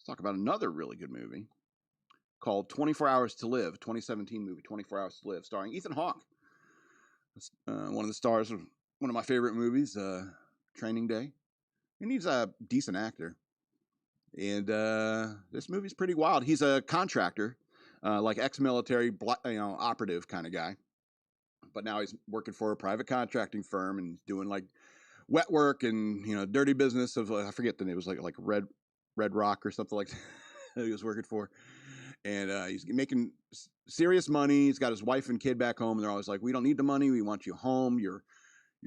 let's talk about another really good movie called 24 Hours to Live, 2017 movie, 24 Hours to Live, starring Ethan Hawke. One of the stars of one of my favorite movies, Training Day. And he's a decent actor. And this movie's pretty wild. He's a contractor, like ex-military, operative kind of guy. But now he's working for a private contracting firm and doing like wet work and dirty business of I forget the name. It was like Red Rock or something like that he was working for. And he's making serious money. He's got his wife and kid back home, and they're always like, "We don't need the money. We want you home. You're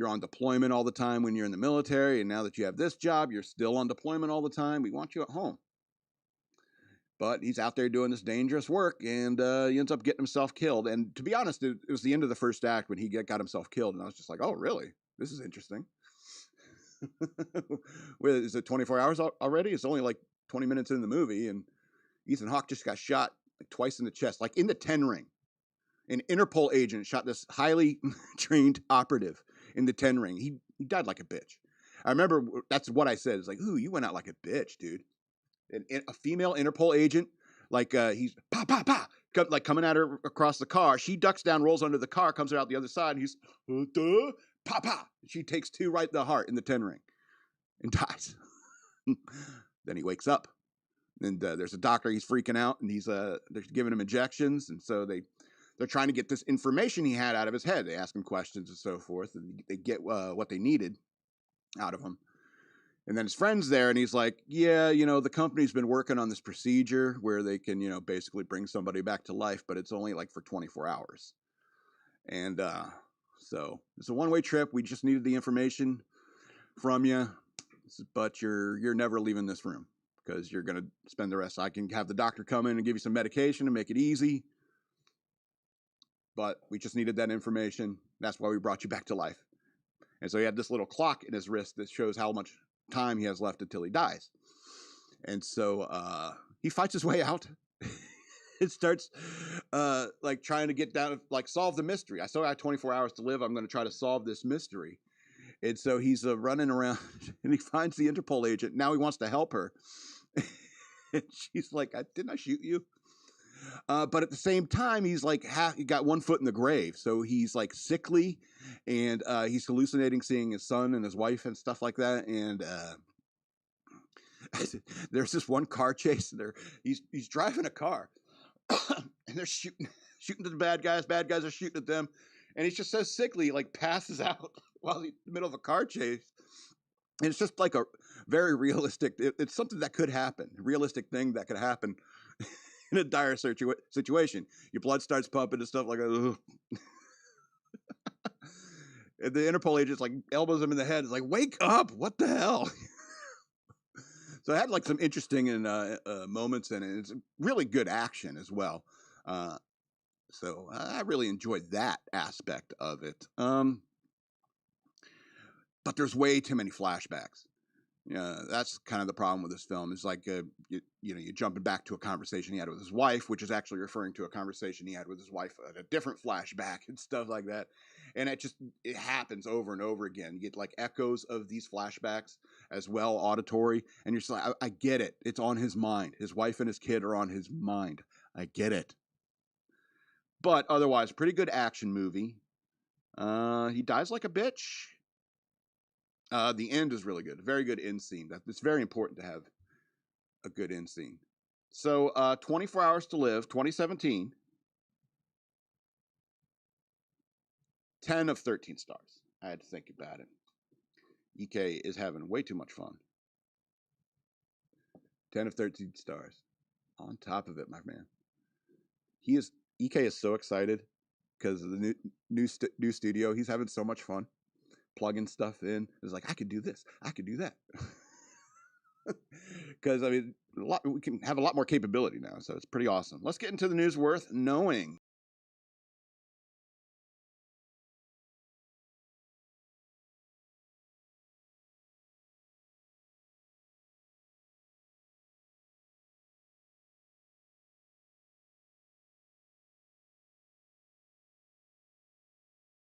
on deployment all the time when you're in the military, and now that you have this job, you're still on deployment all the time. We want you at home." But he's out there doing this dangerous work, and he ends up getting himself killed. And to be honest, it was the end of the first act when he got himself killed, and I was just like, "Oh, really? This is interesting." Is it 24 hours already? It's only like 20 minutes in the movie, and Ethan Hawke just got shot like twice in the chest, like in the 10 ring. An Interpol agent shot this highly trained operative in the 10 ring. He died like a bitch. I remember that's what I said. It's like, "Ooh, you went out like a bitch, dude." A female Interpol agent, like he's like coming at her across the car. She ducks down, rolls under the car, comes out the other side, and he's pa. She takes two right in the heart in the 10 ring and dies. Then he wakes up. And there's a doctor. He's freaking out, and they're giving him injections, and so they're trying to get this information he had out of his head. They ask him questions and so forth, and they get what they needed out of him. And then his friend's there, and he's like, "Yeah, the company's been working on this procedure where they can, basically bring somebody back to life, but it's only like for 24 hours." And so it's a one-way trip. We just needed the information from you, but you're never leaving this room, because you're going to spend the rest. I can have the doctor come in and give you some medication and make it easy, but we just needed that information. That's why we brought you back to life. And so he had this little clock in his wrist that shows how much time he has left until he dies. And so he fights his way out. It starts like trying to get down, like solve the mystery. I still got 24 hours to live. I'm going to try to solve this mystery. And so he's running around, and he finds the Interpol agent. Now he wants to help her. And she's like, "Didn't I shoot you?" But at the same time, he's like, he got one foot in the grave. So he's like sickly, and he's hallucinating, seeing his son and his wife and stuff like that. And there's this one car chase. He's driving a car, and they're shooting at the bad guys. Bad guys are shooting at them. And he's just so sickly, like passes out while he's in the middle of a car chase. And it's just like a very realistic, it's something that could happen, a realistic thing that could happen in a dire situation. Your blood starts pumping and stuff like that. And the Interpol agent's like elbows him in the head. It's like, "Wake up, what the hell?" So it had like some interesting moments in it. It's really good action as well. So I really enjoyed that aspect of it. But there's way too many flashbacks. That's kind of the problem with this film. It's like, you're jumping back to a conversation he had with his wife, which is actually referring to a conversation he had with his wife at a different flashback and stuff like that. And it happens over and over again. You get like echoes of these flashbacks as well, auditory. And you're just like, I get it. It's on his mind. His wife and his kid are on his mind. I get it. But otherwise, pretty good action movie. He dies like a bitch. The end is really good. Very good end scene. It's very important to have a good end scene. So 24 Hours to Live, 2017. 10 of 13 stars. I had to think about it. EK is having way too much fun. 10 of 13 stars. On top of it, my man. EK is so excited because of the new studio. He's having so much fun plugging stuff in. It's like, I could do this, I could do that. Because we can have a lot more capability now, so it's pretty awesome. Let's get into the news worth knowing.